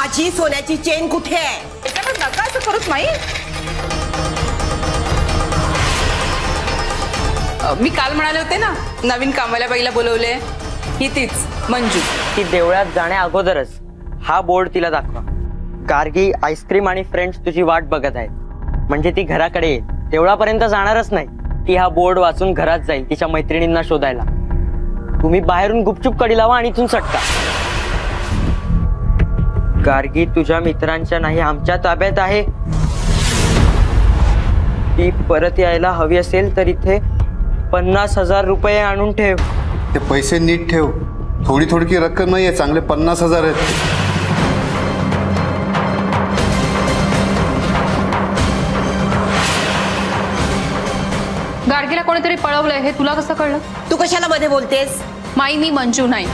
माझी सोन्याची चेन कुठे आहे? त्याच्यावर नका असं करूच माई. मी काल म्हणाले होते ना नवीन कामवाल्या बाईला बोलवले, ही तीच मंजू. ती देवळात जाण्या अगोदरच हा बोर्ड तिला दाखवा. गार्गी आईस्क्रीम आणि फ्रेंड्स तुझी वाट बघत आहेत. म्हणजे ती घराकडे येईल, देवळापर्यंत जाणारच नाही. ती हा बोर्ड वाचून घरात जाईल तिच्या मैत्रिणींना शोधायला. तुम्ही बाहेरून गुपचूप कडी लावा आणि इथून सटका. गार्गी तुझ्या मित्रांच्या नाही आमच्या ताब्यात आहे. ती परत यायला हवी असेल तर इथे 50,000 रुपये आणून ठेव. ते पैसे नीट ठेव. थोडी थोडकी रक्कम नाहीये, चांगले 50,000 आहेत. गार्गीला कोणीतरी पळवलंय हे तुला कसं कळलं? तू कशाला मध्ये बोलतेस? माई मी मंजू नाही,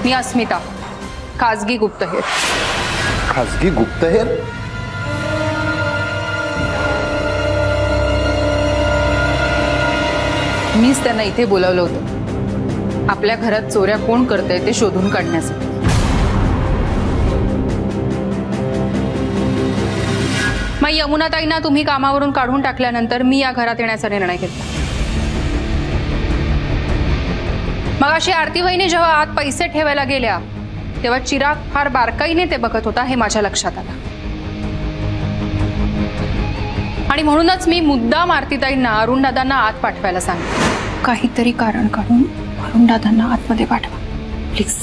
मी अस्मिता, खाजगी गुप्तहेर. खाजगी गुप्तहेर? मीच त्यांना इथे बोलावलं होतं आपल्या घरात चोऱ्या कोण करतंय ते शोधून काढण्यासाठी. माई यमुनाताईंना तुम्ही कामावरून काढून टाकल्यानंतर मी या घरात येण्याचा निर्णय घेतला. मग अशी आरती वहिनी जेव्हा आत पैसे ठेवायला गेल्या तेव्हा चिराग फार बारकाईने ते बघत होता हे माझ्या लक्षात आलं. आणि म्हणूनच मी मुद्दाम आरतीताईंना अरुणदादांना आत पाठवायला सांगितलं. काहीतरी कारण काढून अरुणदादांना आतमध्ये पाठवा प्लीज.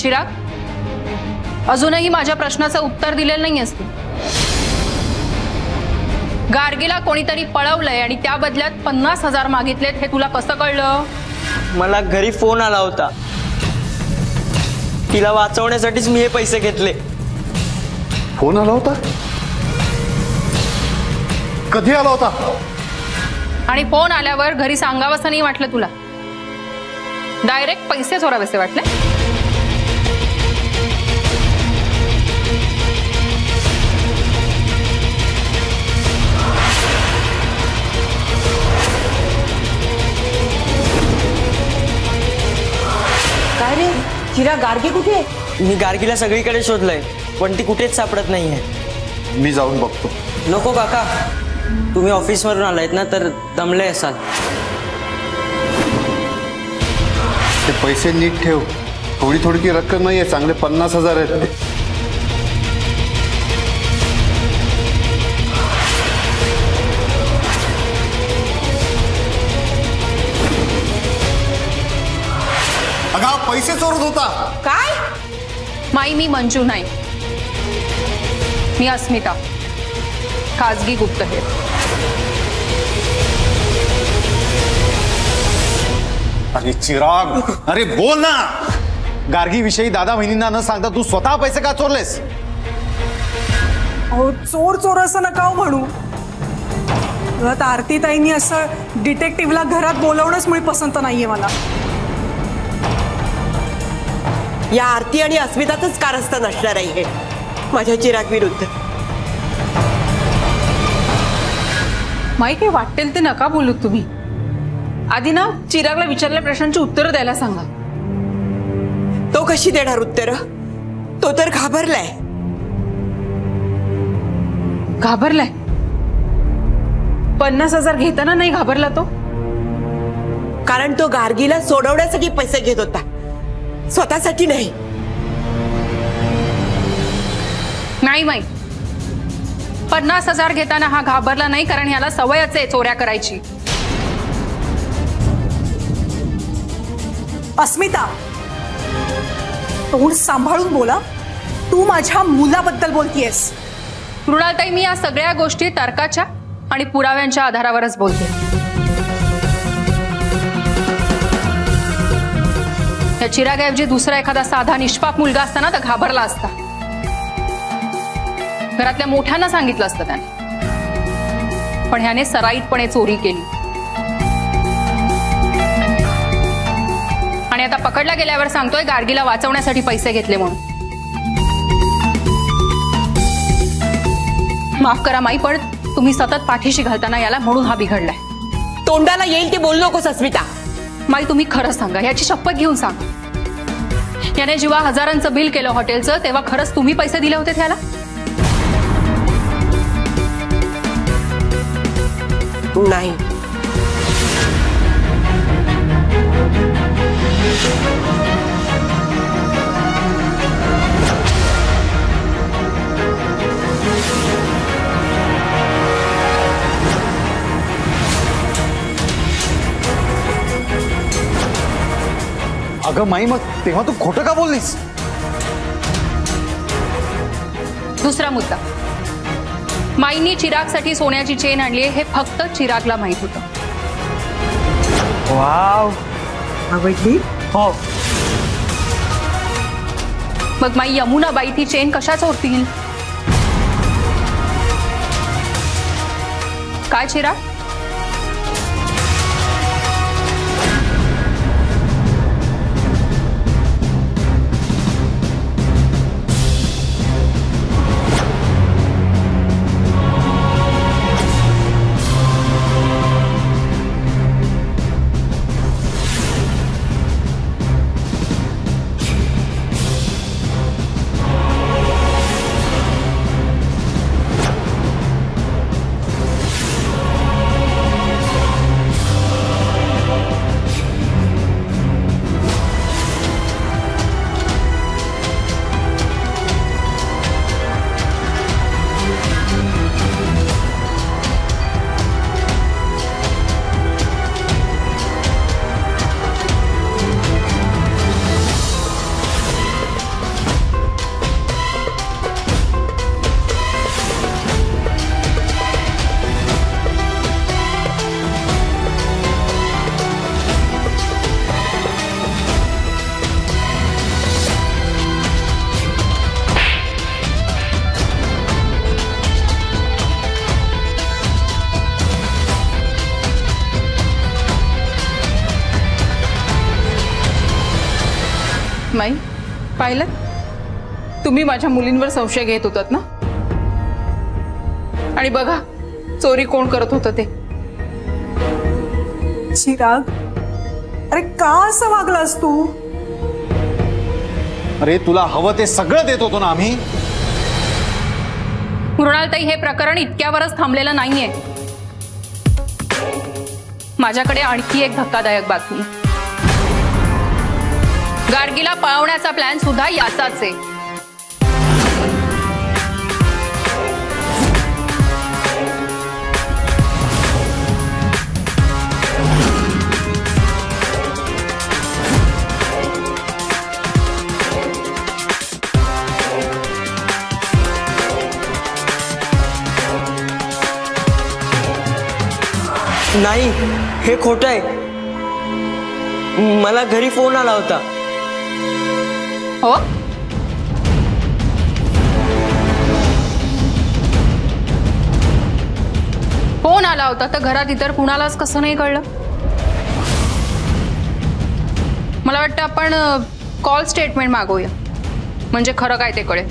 चिराग अजूनही माझ्या प्रश्नाचं उत्तर दिलेलं नाहीयेस तू. गार्गीला कोणीतरी पळवलंय आणि त्या बदल्यात 50,000 मागितलेत हे तुला कसं कळलं? मला घरी फोन आला होता. तिला वाचवण्यासाठीच मी हे पैसे घेतले. फोन आला होता? कधी आला होता? आणि फोन आल्यावर घरी सांगावंसं नाही वाटलं तुला? डायरेक्ट पैसे चोरावेसे वाटले? काय रे चिराग, गार्गी कुठे? मी गार्गीला सगळीकडे शोधलंय पण ती कुठेच सापडत नाहीये. मी जाऊन बघतो. नको काका, तुम्ही ऑफिसवरून आलायत ना तर दमले असाल. ते पैसे नीट ठेव. थोडी थोडकी रक्कम नाहीये, चांगले 50,000 आहेत. अगं पैसे चोरत होता. काय? माई मी मंजू नाही, मी अस्मिता, खाजगी गुप्तहेर. अरे चिराग, अरे बोल ना. गार्गी विषयी दादा वहिनींना न सांगता तू स्वतः पैसे का चोरलेस? अहो चोर चोर असं नका म्हणू. आरतीताईंनी असं डिटेक्टिव्हला घरात बोलवणंच मुळे पसंत नाहीये मला. या आरती आणि अस्मिताचंच कारस्थान असणार आहे हे माझ्या चिराग विरुद्ध. माई काही वाटेल ते नका बोलू तुम्ही. आधी ना चिरागला विचारलेल्या प्रश्नांची उत्तरं द्यायला सांगा. तो कशी देणार उत्तर? तो तर घाबरलाय. घाबरलाय? 50,000 घेताना नाही घाबरला तो? कारण तो गार्गीला सोडवण्यासाठी पैसे घेत होता, स्वतःसाठी नाही. नाही माई, 50,000 घेताना हा घाबरला नाही कारण ह्याला सवयच आहे चोऱ्या करायची. अस्मिता तोंड सांभाळून बोला. तू माझ्या मुलाबद्दल बोलतीयस. मृणालताई मी या सगळ्या गोष्टी तर्काच्या आणि पुराव्यांच्या आधारावरच बोलते. या चिरागऐवजी दुसरा एखादा साधा निष्पाप मुलगा असताना तर घाबरला असता. घरातल्या मोठ्यांना सांगितलं असतं त्याने, पण ह्याने सराईतपणे चोरी केली. आणि आता पकडला गेल्यावर सांगतोय गार्गीला वाचवण्यासाठी पैसे घेतले म्हणून. माफ करा माई, पण तुम्ही सतत पाठीशी घालताना याला म्हणून हा बिघडलाय. तोंडाला येईल ते बोलू नकोस अस्मिता. माई तुम्ही खरं सांगा, याची शपथ घेऊन सांगा, याने जेव्हा हजारांचं बिल केलं हॉटेलचं तेव्हा खरंच तुम्ही पैसे दिले होते त्याला? नाही. अगं माई, मग तेव्हा तू खोटं का बोललीस? दुसरा मुद्दा, माईनी चिरागसाठी सोन्याची चेन आणली हे फक्त चिरागला माहित होतं. वाव, आवडली? हो. मग माई यमुनाबाई ती चेन कशा चोरतील? काय चिराग? माई, पाहिलं? तुम्ही माझ्या मुलींवर संशय घेत होतात ना? आणि बघा चोरी कोण करत होतं ते. चिराग, अरे का असं वागलास तू? अरे तुला हवं ते सगळं देत होतो ना आम्ही. मृणालताई, हे प्रकरण इतक्यावरच थांबलेलं नाहीये. माझ्याकडे आणखी एक धक्कादायक बातमी. गार्गीला पळवण्याचा प्लॅन सुद्धा याचाच आहे. नाही, हे खोटं आहे. मला घरी फोन आला होता. हो, फोन आला होता तर घरात इतर कुणालाच कसं नाही कळलं? मला वाटतं आपण कॉल स्टेटमेंट मागवूया, म्हणजे खरं काय ते कळेल.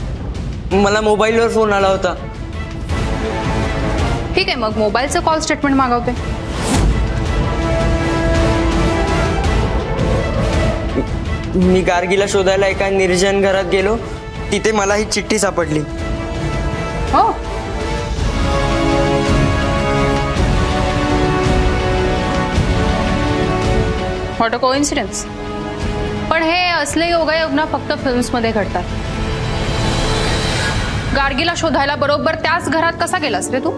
मला मोबाईलवर फोन आला होता. ठीक आहे, मग मोबाईलचं कॉल स्टेटमेंट मागवते. मी गार्गीला शोधायला एका निर्जन घरात गेलो, तिथे मला ही चिठ्ठी सापडली. हो, व्हॉट अ कोइन्सिडन्स. पण हे असले योगायोग ना फक्त फिल्म्समध्ये घडतात. गार्गीला शोधायला बरोबर त्याच घरात कसा गेलास रे तू?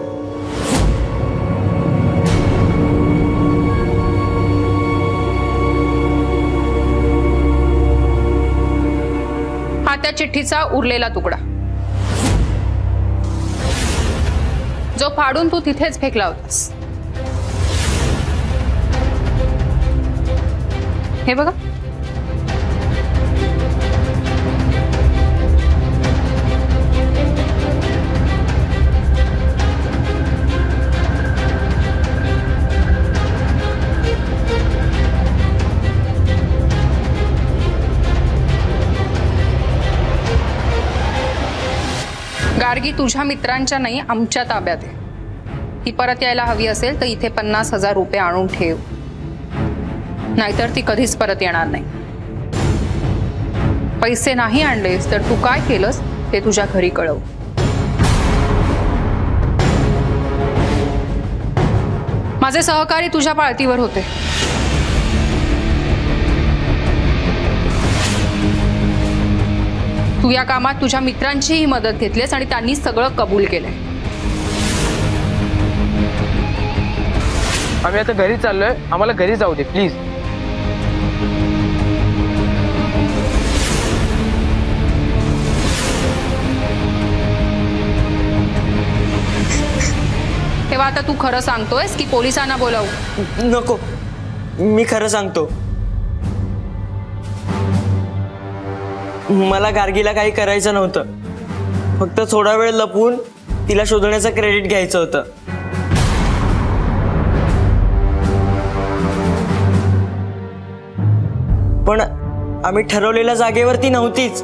हा त्या चिठ्ठीचा उरलेला तुकडा, जो फाडून तू तिथेच फेकला होतास. हे बघा. गार्गी तुझ्या मित्रांच्या नाही, आमच्या ताब्यात आहे. ती परत यायला हवी असेल तर इथे 50,000 रुपये आणून ठेव. नाहीतर ती कधीच परत येणार नाही. पैसे नाही आणलेस तर तू काय केलंस ते तुझ्या घरी कळव. माझे सहकारी तुझ्या पाळतीवर होते. तू या कामात तुझ्या मित्रांचीही मदत घेतलीस आणि त्यांनी सगळं कबूल केलंय. आम्ही आता घरी चाललोय, आम्हाला घरी जाऊ दे प्लीज. तेव्हा आता तू खरं सांगतोयस की पोलिसांना बोलावू? नको, मी खरं सांगतो. मला गार्गीला काही करायचं नव्हतं. फक्त थोडा वेळ लपवून तिला शोधण्याचं क्रेडिट घ्यायचं होतं. पण आम्ही ठरवलेल्या जागेवरती नव्हतीच.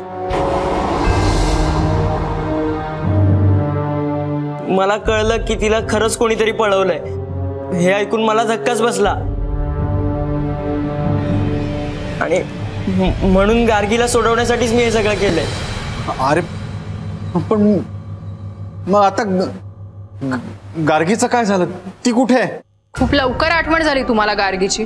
मला कळलं की तिला खरंच कोणीतरी पळवलंय. हे ऐकून मला धक्काच बसला आणि म्हणून गार्गीला सोडवण्यासाठीच मी हे सगळं केलंय. अरे पण मग आता गार्गीचं काय झालं? ती कुठे आहे? खूप लवकर आठवण झाली तुम्हाला गार्गीची.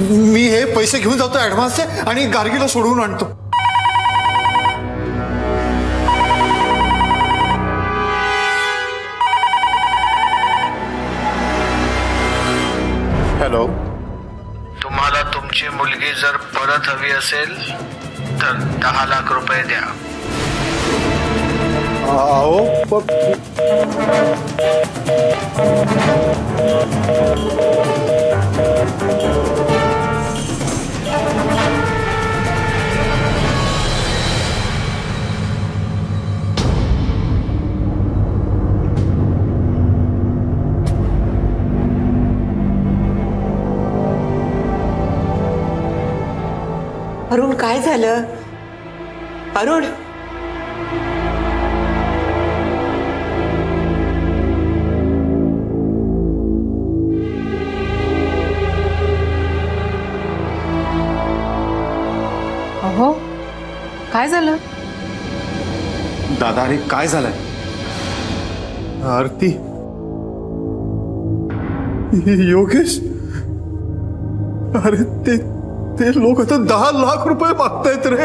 मी हे पैसे घेऊन जातो ऍडव्हान्सचे आणि गार्गीला सोडवून आणतो. हॅलो, तुम्हाला तुमची मुलगी जर परत हवी असेल तर 10 लाख रुपये द्या. अरुण, काय झालं? अरुण, अहो, काय झालं? दादा, अरे काय झालंय? आरती, योगेश, अरे ते लोक आता 10 लाख रुपये मागतायत रे.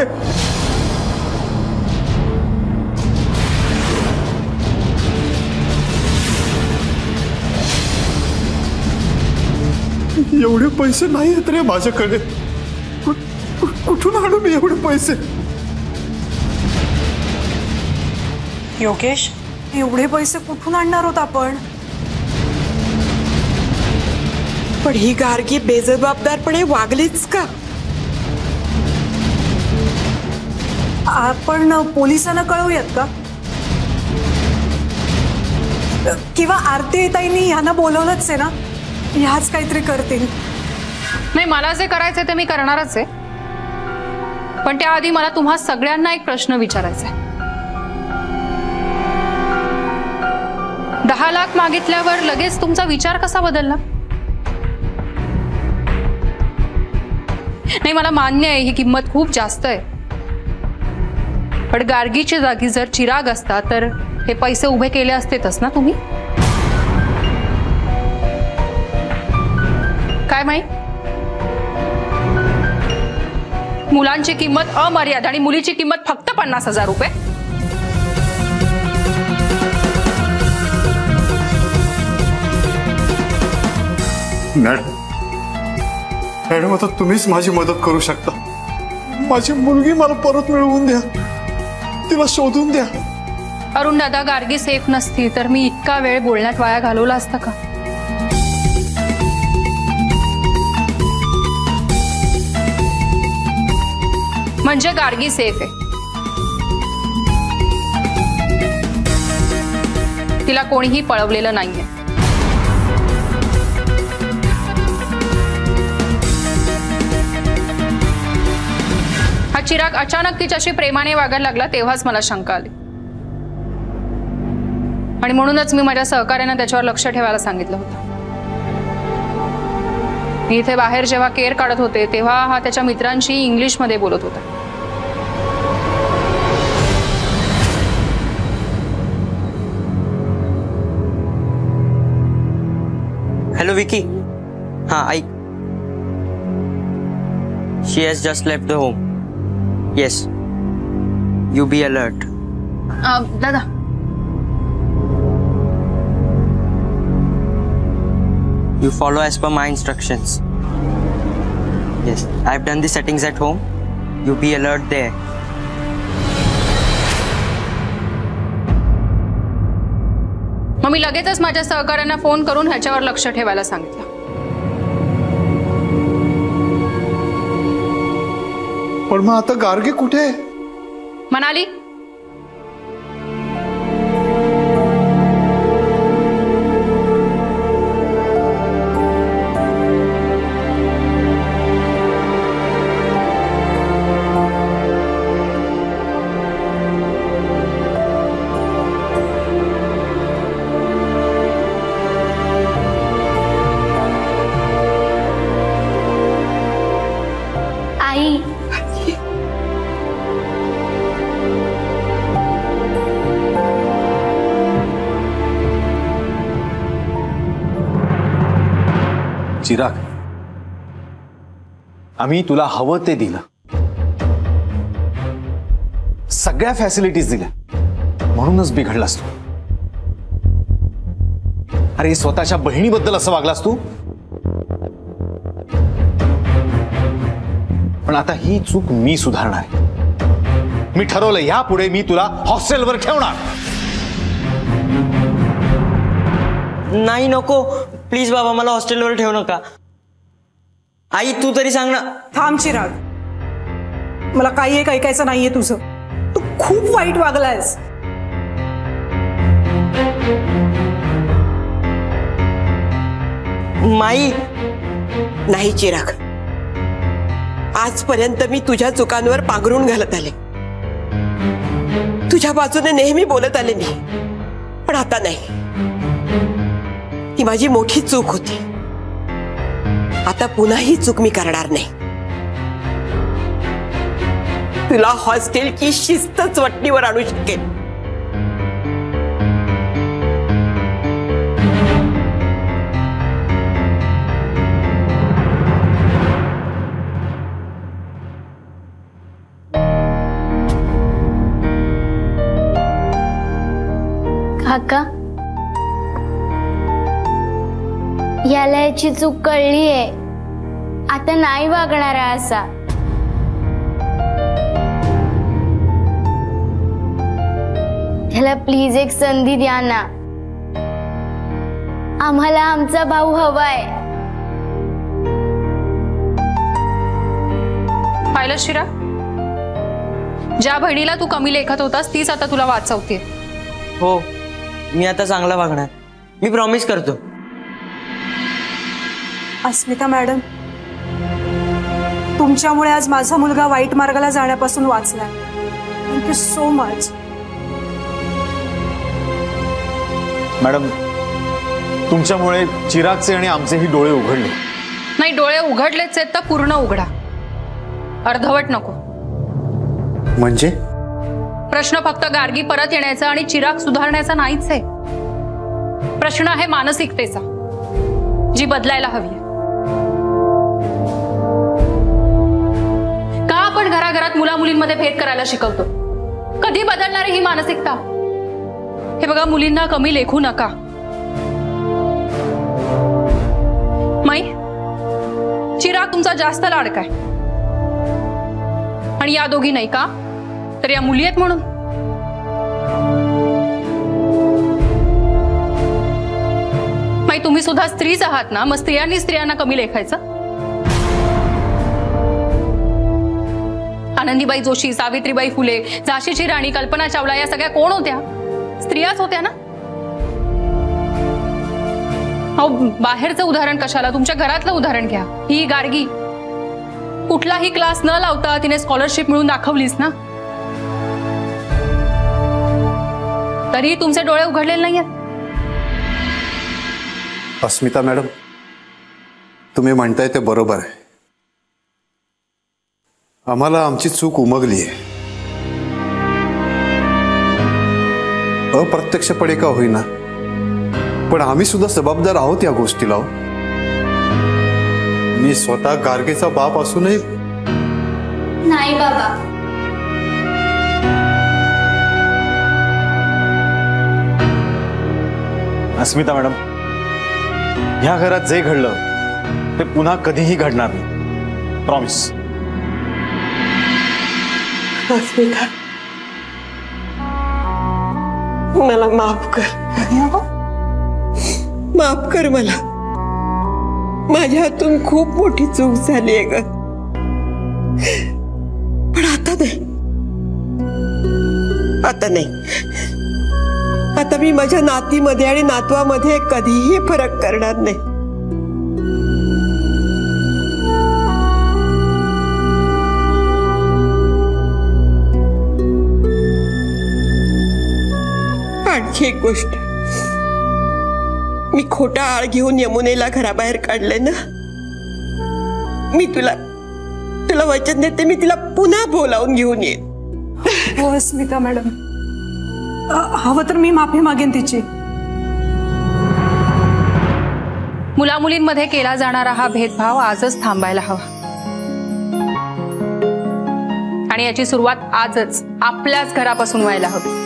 एवढे पैसे नाही आहेत रे माझ्याकडे. कुठून आणू मी एवढे पैसे? योगेश, एवढे पैसे कुठून आणणार होत आपण? पण ही गार्गी बेजबाबदारपणे वागलीच का? आपण पोलिसांना कळवूयात का? किंवा आरती ताईंनी ह्यांना बोलवलंच आहे ना, ह्याच काहीतरी करतील. नाही, मला जे करायचंय ते मी करणारच आहे. पण त्याआधी मला तुम्हा सगळ्यांना एक प्रश्न विचारायचा आहे. 10 लाख मागितल्यावर लगेच तुमचा विचार कसा बदलला? नाही, मला मान्य आहे ही किंमत खूप जास्त आहे. पण गार्गीच्या जागी जर चिराग असता तर हे पैसे उभे केले असतेच ना तुम्ही? काय माहित, मुलांची किंमत अमर्याद आणि मुलीची किंमत फक्त 50,000 रुपये. मॅडम, आता तुम्हीच माझी मदत करू शकता. माझी मुलगी मला परत मिळवून द्या. तिला शोधून द्या. अरुण दादा, गार्गी सेफ नसती तर मी इतका वेळ बोलण्यात वाया घालवला असता का? म्हणजे गार्गी सेफ आहे, तिला कोणीही पळवलेलं नाहीये. हा चिराग अचानक तिच्याशी प्रेमाने वागायला लागला तेव्हाच मला शंका आली. आणि म्हणूनच मी माझ्या सहकार्यांना त्याच्यावर लक्ष ठेवायला सांगितलं होतं. मी इथे बाहेर जेव्हा केअर काढत होते तेव्हा हा त्याच्या मित्रांशी इंग्लिशमध्ये बोलत होता. हॅलो विकी. हां ऐक. She has just left the home. Yes, you be alert. दादा, You follow as per my instructions. Yes, I've done the settings at home. You be alert there. मग मी लगेचच माझ्या सहकाऱ्यांना फोन करून ह्याच्यावर लक्ष ठेवायला सांगितलं. पण मग आता गार्गे कुठे आहे? मनाली, आई चिराग, आम्ही तुला हवं ते दिलं, सगळ्या फॅसिलिटीज दिल्या, म्हणूनच बिघडलास तू. अरे स्वतःच्या बहिणीबद्दल असं वागलास तू. पण आता ही चूक मी सुधारणार आहे. मी ठरवलं यापुढे मी तुला हॉस्टेलवर ठेवणार नाही. नको प्लीज बाबा, मला हॉस्टेलवर ठेवू नका. आई तू तरी सांग ना. थांब चिराग, मला काही एक ऐकायचं नाहीये तुझं. तू खूप वाईट वागलायस. माई, नाही चिराग, आजपर्यंत मी तुझ्या चुकांवर पांघरून घालत आले, तुझ्या बाजूने नेहमी बोलत आले मी. पण आता नाही, ती माझी मोठी चूक होती. आता पुन्हा ही चूक मी करणार नाही. तुला हॉस्टेलची शिस्तच वटणीवर आणू शकेल. काका, याला याची चूक कळलीये. आता नाही वागणार आहे असा. त्याला प्लीज एक संधी द्या ना. आम्हाला आमचा भाऊ हवाय. पाहिलं शिरा, ज्या बहिणीला तू कमी लेखत होतास तीच आता तुला वाचवते. हो, मी आता चांगला वागणार, मी प्रॉमिस करतो. अस्मिता मॅडम, तुमच्यामुळे आज माझा मुलगा वाईट मार्गाला जाण्यापासून वाचलाय. Thank you so much. मॅडम, तुमच्यामुळे चिरागचे आणि आमचेही डोळे उघडले. नाही, डोळे उघडलेच आहेत तर पूर्ण उघडा, अर्धवट नको. म्हणजे प्रश्न फक्त गार्गी परत येण्याचा आणि चिराग सुधारण्याचा नाहीच आहे. प्रश्न आहे मानसिकतेचा, जी बदलायला हवी. का आपण घराघरात मुला मुलींमध्ये भेद करायला शिकवतो? कधी बदलणार आहे ही मानसिकता? हे बघा, मुलींना कमी लेखू नका. माई, चिराग तुमचा जास्त लाडका आहे आणि या दोघी नाही का, तर या मुली आहेत म्हणून. माई, तुम्ही सुद्धा स्त्रीच आहात ना, मग स्त्रियांनी स्त्रियांना कमी लेखायचं? आनंदीबाई जोशी, सावित्रीबाई फुले, झाशीची राणी, कल्पना चावला या सगळ्या कोण होत्या? स्त्रियाच होत्या ना. अहो, बाहेरचं उदाहरण कशाला, तुमच्या घरातलं उदाहरण घ्या. ही गार्गी कुठलाही क्लास न लावता तिने स्कॉलरशिप मिळून दाखवलीस ना, तरी तुमचे डोळे उघडलेले नाहीयेत. अस्मिता मॅडम, तुम्ही म्हणताय ते बरोबर आहे. आम्हाला आमची चूक उमगली आहे. अप्रत्यक्षपणे का होईना, पण आम्ही सुद्धा जबाबदार आहोत या गोष्टीला. मी स्वतः गार्गेचा बाप असूनही. नाही बाबा, अस्मिता मॅडम, ह्या घरात जे घडलं ते पुन्हा कधीही घडणार नाही. प्रॉमिस. अस्मिता, मला माफ कर. माफ कर मला. माझ्या हातून खूप मोठी चूक झाली आहे ग. पण आता नाही, आता नाही. आता मी माझ्या नातीमध्ये आणि नातवामध्ये कधीही फरक करणार नाही. आणखी एक गोष्ट, मी खोटा आळ घेऊन यमुनेला घराबाहेर काढले ना. मी तुला वचन देते, मी तिला पुन्हा बोलावून घेऊन येईन. हो अस्मिता मॅडम, हवं तर मी माफी मागेन तिची. मुलामुलींमध्ये केला जाणारा हा भेदभाव आजच थांबायला हवा आणि याची सुरुवात आजच आपल्याच घरापासून व्हायला हवी.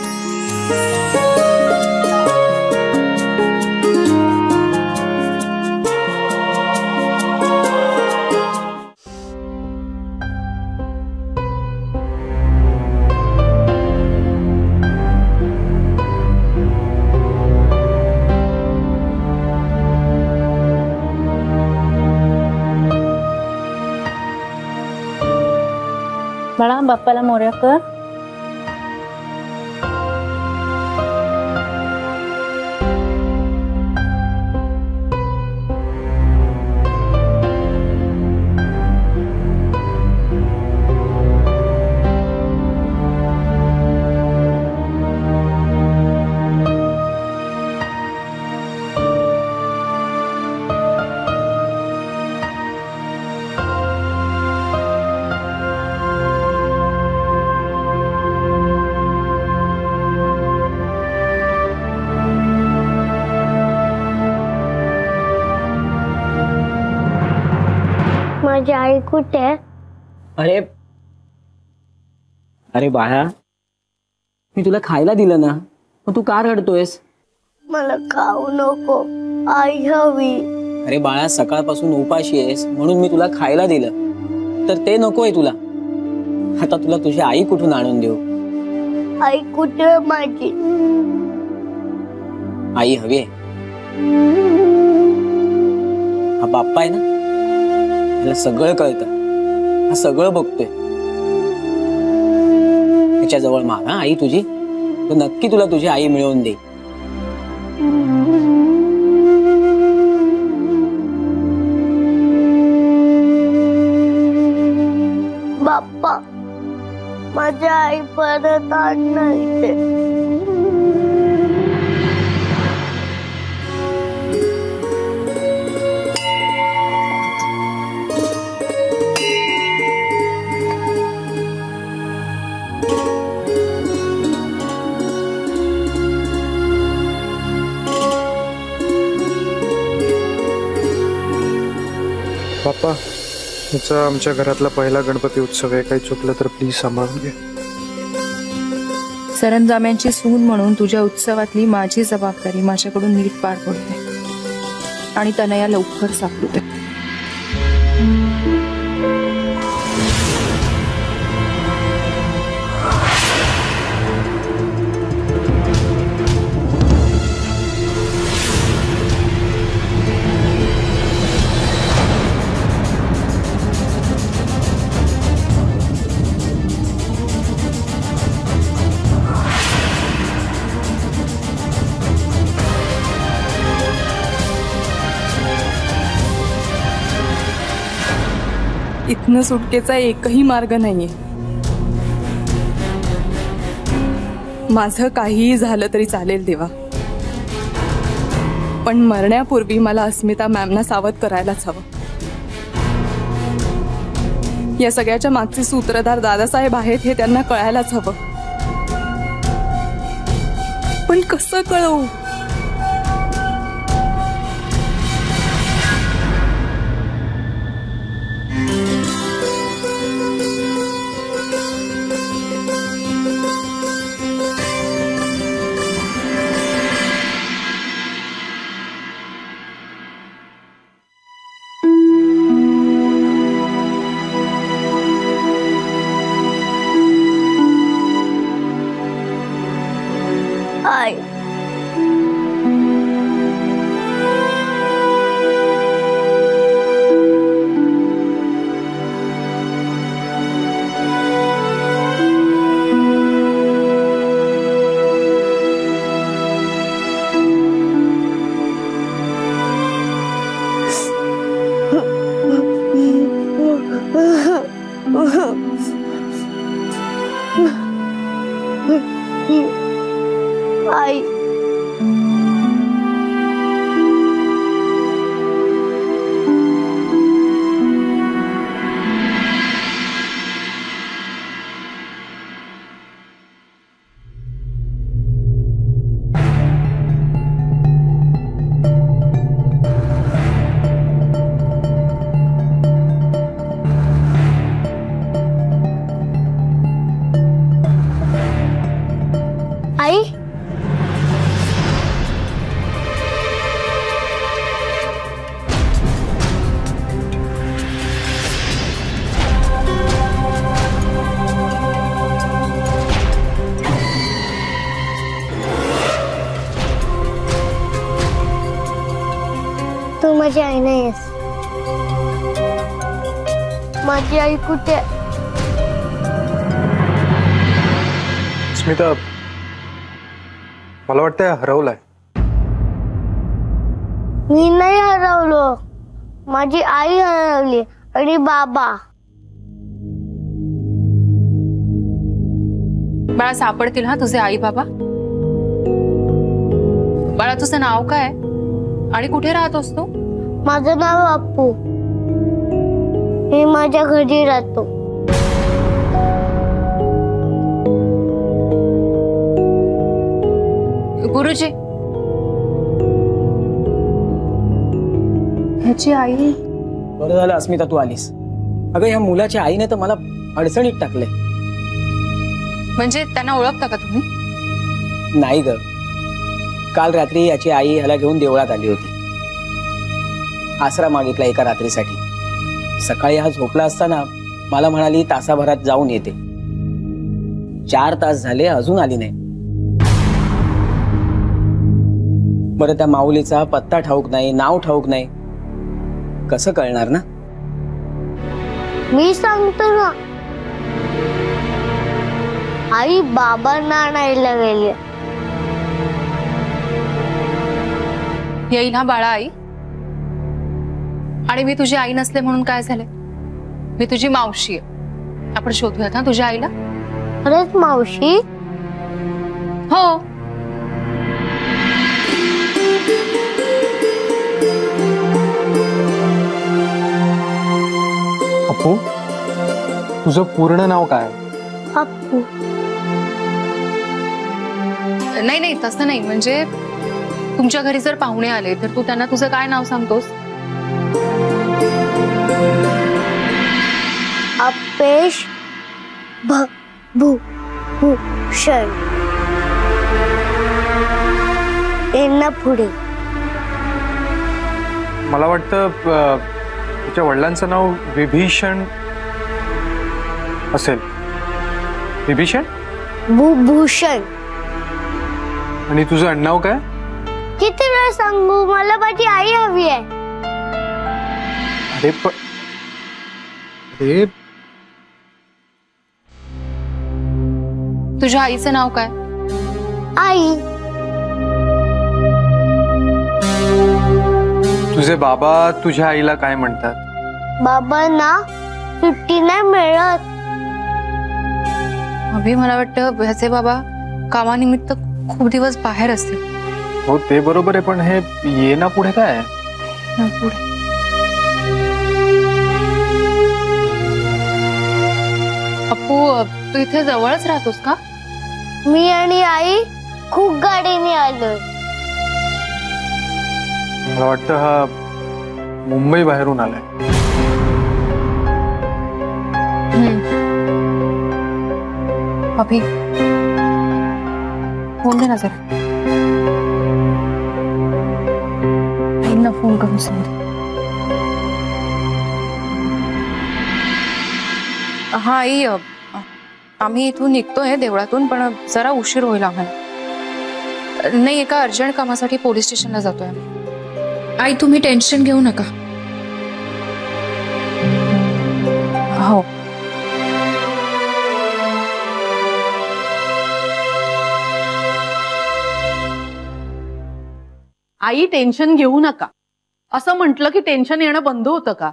बाळा, बाप्पाला मोरया कर. माझी आई कुठे आहे? अरे अरे बाळा, मी तुला खायला दिलं ना, मग तू का रडतोयस? मला खाऊ नको, आई हवी. अरे बाळा, सकाळपासून उपाशी आहेस म्हणून मी तुला खायला दिलं, तर ते नकोय तुला. आता तुला तुझी आई कुठून आणून देऊ? आई कुठे माझी? आई हवी आहे. हा बाप्पा आहे ना, त्याला सगळं कळतं, हा सगळं बघतोय. त्याच्या जवळ माग हा आई तुझी, तो नक्की तुला तुझी आई मिळवून दे. बाप्पा, माझ्या आई परत आणणार इथे. बाप्पा, तुमचा आमच्या घरातला पहिला गणपती उत्सव आहे, काही चुकलं तर प्लीज सांभाळून घे. सरंजाम्यांची सून म्हणून तुझ्या उत्सवातली माझी जबाबदारी माझ्याकडून नीट पार पडते आणि तनया लवकर सापडू दे. इथनं सुटकेचा एकही मार्ग नाहीये. माझं काहीही झालं तरी चालेल देवा, पण मरण्यापूर्वी मला अस्मिता मॅमना सावध करायलाच हवं. या सगळ्याच्या मागचे सूत्रधार दादासाहेब आहेत हे त्यांना कळायलाच हवं. पण कसं कळवू? आई तू माझी आई नाहीस. माझी आई कुठे? स्मिता, मला वाटतंय हरवलाय. मी नाही हरवलो. माझी आई हरवली आणि बाबा. बाळा सापडतील हा तुझे आई बाबा. बाळा तुझं नाव काय आणि कुठे राहतोस तू? माझं नाव अप्पू. मी माझ्या घरी राहतो. गुरुजी, ह्याची आई. बरं झालं अस्मिता तू आलीस. अगं ह्या मुलाच्या आईने तर मला अडचणीत टाकले. म्हणजे त्यांना ओळखता का तुम्ही? नाही ग, काल रात्री याची आई ह्याला घेऊन देवळात आली होती. आसरा मागितला एका रात्रीसाठी. सकाळी हा झोपला असताना मला म्हणाली तासाभरात जाऊन येते. 4 तास झाले अजून आली नाही. बरं त्या माऊलीचा पत्ता ठाऊक नाही, नाव ठाऊक नाही, कसं कळणार ना? मी सांगतो ना, आई बाबांना आणायला गेली. येईल ना बाळा आई. आणि मी तुझी आई नसले म्हणून काय झाले? मी तुझी मावशी आहे. आपण शोधूयात ना तुझ्या आईला. खरंच मावशी? हो. अप्पू, तुझं पूर्ण नाव काय? अप्पू. नाही नाही तसं नाही. म्हणजे तुमच्या घरी जर पाहुणे आले तर तू त्यांना तुझं काय नाव सांगतोस? अपेश भूषण. यांना पुढे. मला वाटतं तुझ्या वडिलांचं नाव विभीषण असेल. विभीषण? भूषण. आणि तुझं आडनाव काय? किती वेळ सांगू? मला माझी आई हवी आहे. अरे तुझ्या आईचं नाव काय? आई. तुझे बाबा तुझ्या आईला काय म्हणतात? बाबांना सुट्टी नाही मिळत. अभि मला वाटतं ह्याचे बाबा कामानिमित्त खूप दिवस बाहेर असतील. हो ते बरोबर आहे, पण हे ये ना पुढे काय आहे? अप्पू, तू इथे जवळच राहतोस का? मी आणि आई खूप गाडीने आलोय. मला वाटतं हा मुंबई बाहेरून आलाय. अभि, फोन दे ना जरा. आईंना फोन करून सांग. हा आई, आम्ही इथून निघतोय देवळातून, पण जरा उशीर होईल आम्हाला. नाही, एका अर्जंट कामासाठी पोलीस स्टेशनला जातोय आम्ही. आई तुम्ही टेन्शन घेऊ नका. हो. आई टेन्शन घेऊ नका असं म्हटलं की टेन्शन येणं बंद होतं का?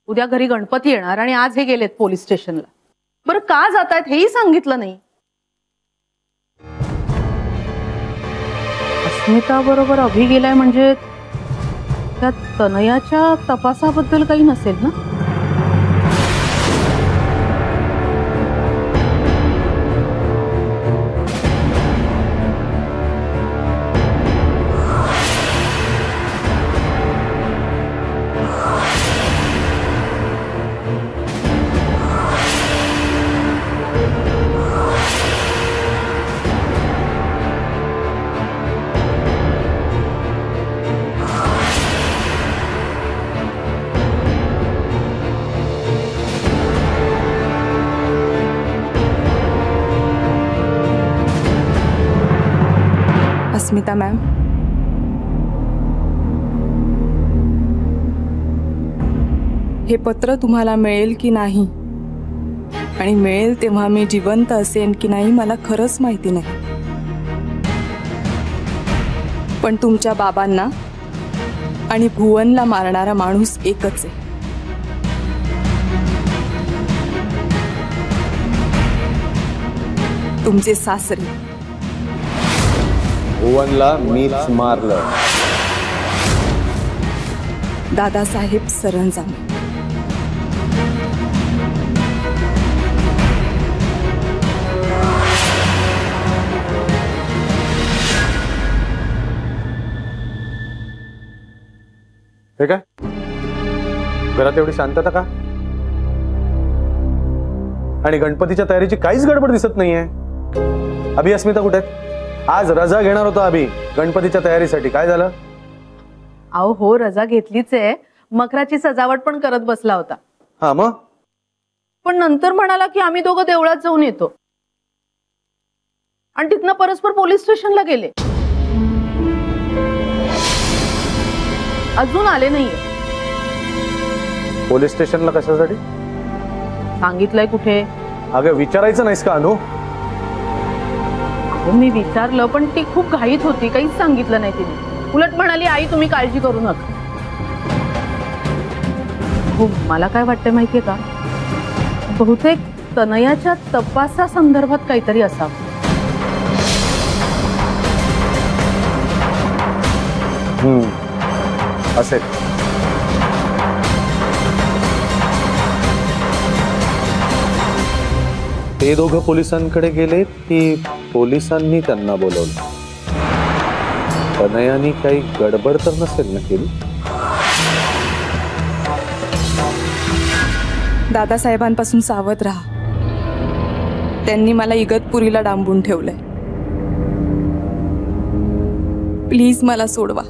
उद्या घरी गणपती येणार आणि आज हे गेलेत पोलीस स्टेशनला. बरं का जातायत हेही सांगितलं नाही. अस्मिता बरोबर अभि गेलाय म्हणजे त्या तनयाच्या तपासाबद्दल काही नसेल ना? अस्मिता मॅम, हे पत्र तुम्हाला मिळेल की नाही आणि मिळेल तेव्हा मी जिवंत असेन की नाही मला खरंच माहिती नाही. पण तुमच्या बाबांना आणि भुवनला मारणारा माणूस एकच आहे. तुमचे सासरे. भुवनला मीच मारलं. दादासाहेब सरंजामे. हे काय घरात एवढी शांतता का? आणि गणपतीच्या तयारीची काहीच गडबड दिसत नाहीये. अभि, अस्मिता कुठे आहेत? आज रजा घेणार होता अभि गणपतीच्या तयारीसाठी. काय झालं? अहो हो, रजा घेतलीच आहे. मकराची सजावट पण करत बसला होता. हा मग? पण नंतर म्हणाला की आम्ही दोघं देवळात जाऊन येतो आणि तिथनं परस्पर पोलीस स्टेशनला गेले. अजून आले नाहीये. पोलीस स्टेशनला कशासाठी? सांगितलंय कुठे? अगं विचारायचं नाहीस का अनु? मी विचारलं पण ती खूप घाईत होती, काहीच सांगितलं नाही तिने. उलट म्हणाली आई तुम्ही काळजी करू नका. हो, मला काय वाटतं माहितीये का, बहुतेक तनयाच्या तपासा संदर्भात काहीतरी असावं. असेल. ते दोघं पोलिसांकडे गेले की पोलिसांनी त्यांना बोलवलं? तनयानी काही गडबड तर नसेल ना केली? दादासाहेबांपासून सावध राहा. त्यांनी मला इगतपुरीला डांबून ठेवलंय. प्लीज मला सोडवा.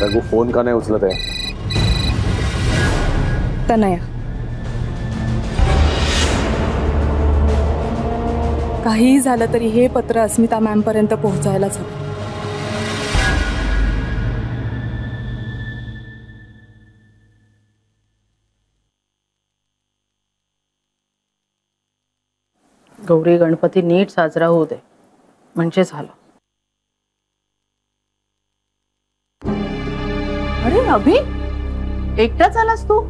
रघु फोन का नाही उचलत आहे? तनया, काहीही झालं तरी हे पत्र अस्मिता मॅम पर्यंत पोहोचायलाच हवं. गौरी गणपती नीट साजरा होऊ दे. म्हणजे झालं. अरे अभि, एकटाच आलास तू?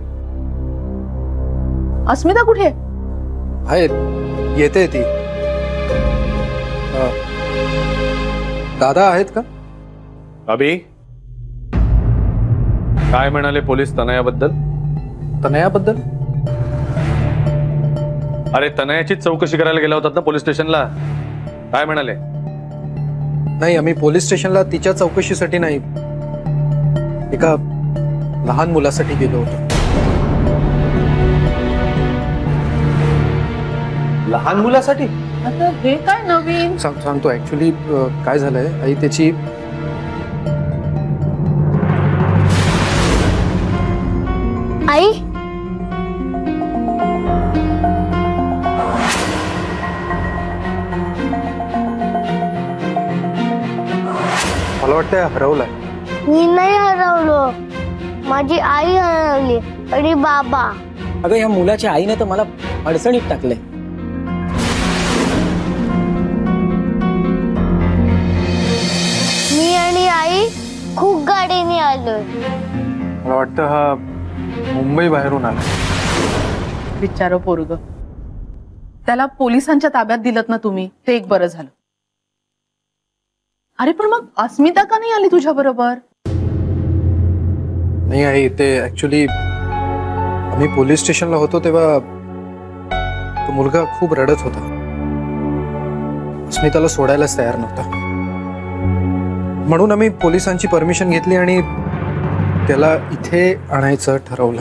अस्मिता कुठे आहे? येते ती. दादा आहेत का? अभि, काय म्हणाले पोलीस तनयाबद्दल? तनयाबद्दल? अरे तनयाचीच चौकशी करायला गेला होतात ना पोलीस स्टेशनला. काय म्हणाले? नाही, आम्ही पोलीस स्टेशनला तिच्या चौकशीसाठी नाही, एका लहान मुलासाठी गेलो होतो. लहान मुलासाठी? आता हे काय नवीन? सांगतो. ऍक्च्युली काय झालंय आई, त्याची आई मला वाटतंय हरवलाय. मी नाही हरवलो, माझी आई हरवली आणि बाबा. अगं या मुलाच्या आईने तर मला अडचणीत टाकले. मी आणि आई खूप गाडीने आलोय. मला वाटतं हा मुंबई बाहेरून आला. बिचारं पोरगं. त्याला पोलिसांच्या ताब्यात दिलत ना तुम्ही, ते एक बरं झालं. अरे पण मग अस्मिता का नाही आली तुझ्या बरोबर? नाही आई, ते ऍक्च्युली आम्ही पोलीस स्टेशनला होतो तेव्हा तो मुलगा खूप रडत होता. अस्मिताला सोडायलाच तयार नव्हता. म्हणून आम्ही पोलिसांची परमिशन घेतली आणि त्याला इथे आणायचं ठरवलं.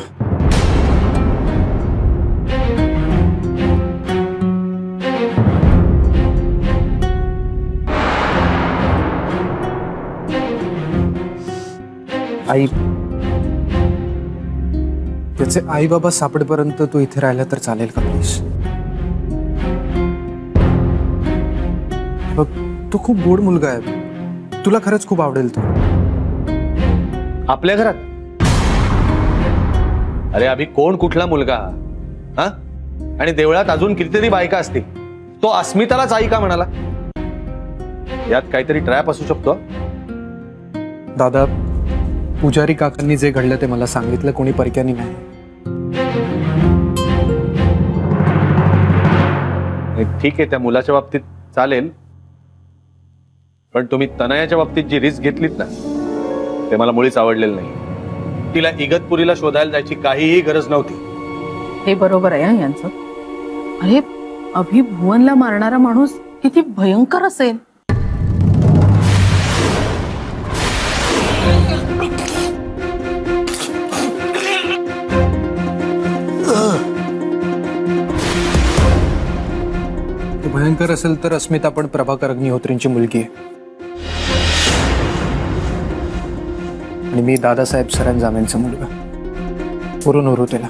आई, त्याचे आई बाबा सापडेपर्यंत तू इथे राहिला तर चालेल का प्लीज? बघ, तो खूप गोड मुलगा आहे, तुला खरंच खूप आवडेल तो. आपल्या घरात? अरे अभि, कोण कुठला मुलगा हा? आणि देवळात अजून कितीतरी बायका असतील, तो अस्मितालाच आई का म्हणाला? यात काहीतरी ट्रॅप असू शकतो. दादा, पुजारी काकांनी जे घडलं ते मला सांगितलं, कोणी परक्यानी नाही. ठीक आहे, त्या मुलाच्या बाबतीत चालेल, पण तुम्ही तनयाच्या बाबतीत जी रिस्क घेतलीत ना, ते मला मुळीच आवडलेलं नाही. तिला इगतपुरीला शोधायला जायची काहीही गरज नव्हती. हे बरोबर आहे यांचं. अरे अभि, भुवनला मारणारा माणूस किती भयंकर असेल. भयंकर असेल तर अस्मिता पण प्रभाकर अग्निहोत्रींची मुलगी आहे. आणि मी दादासाहेब सरंजामेंचा मुलगा. वरून ओरू त्याला.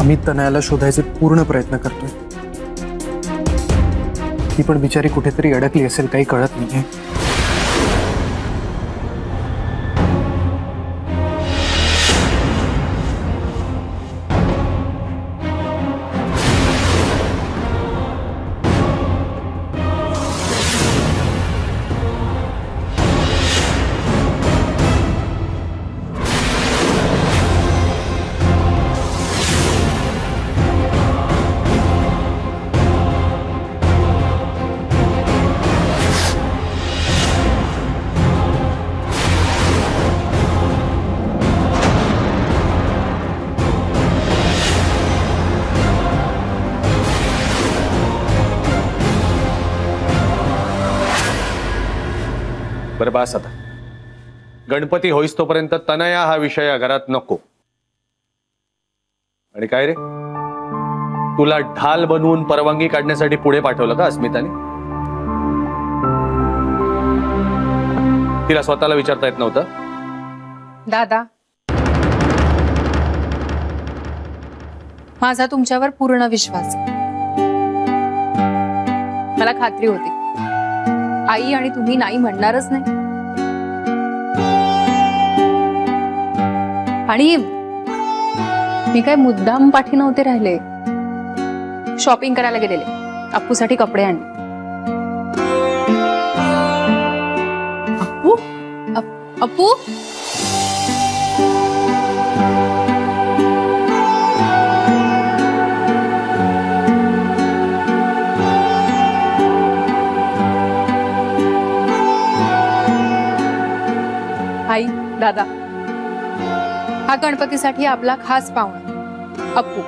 आम्ही तनयाला शोधायचे पूर्ण प्रयत्न करतोय. ती पण बिचारी कुठेतरी अडकली असेल, काही कळत नाहीये. बरं बास आता. गणपती होईस तोपर्यंत तनया हा विषय घरात नको. आणि काय रे, तुला ढाल बनवून परवानगी काढण्यासाठी पुढे पाठवलं का अस्मिताने? तिला स्वतःला विचारता येत नव्हतं? दादा, माझा तुमच्यावर पूर्ण विश्वास. मला खात्री होती आई आणि तुम्ही नाही म्हणणारच नाही. आणि मी काय मुद्दाम पाठी नव्हते राहिले, शॉपिंग करायला गेलेले, अप्पूसाठी कपडे आणले. अप्पू अप्पू आई, दादा, हा गणपतीसाठी आपला खास पाहुणा अप्पू.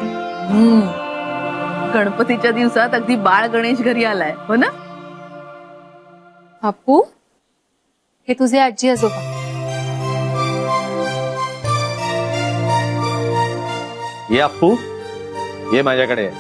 गणपतीच्या दिवसात अगदी बाळ गणेश घरी आलाय, हो ना? अप्पू, हे तुझे आजी आजोबा. ये अप्पू, ये माझ्याकडे.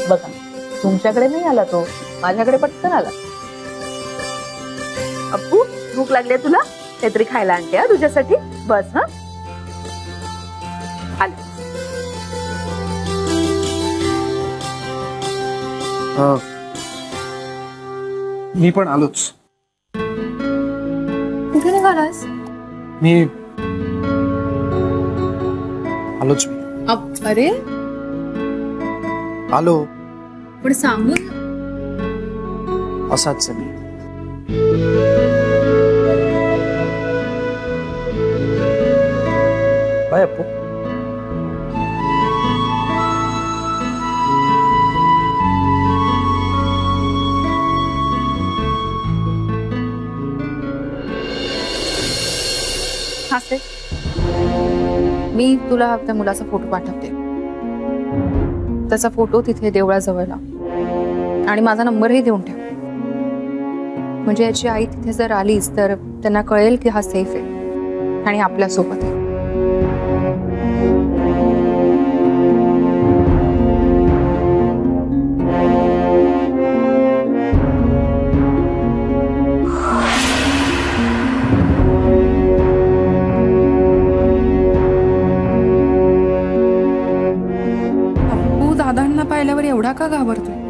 बघा, तुमच्याकडे नाही आला तो, माझ्याकडे पटकन आला. अप्पू, भूक लागली तुला? काहीतरी खायला आणते हा तुझ्यासाठी. बस. हा, आले. मी पण आलोच. कुठे निघालास? मी आलोच. मी अरे आलो, पण सांगून. असाच मी. बाय अप्पू. हासे, मी तुला त्या मुलाचा फोटो पाठवते. त्याचा फोटो तिथे देवळाजवळला आणि माझा नंबरही देऊन ठेव. म्हणजे याची आई तिथे जर आलीच तर त्यांना कळेल की हा सेफ आहे आणि आपल्या सोबत आहे. दादांना पाहिल्यावर एवढा का घाबरतोय?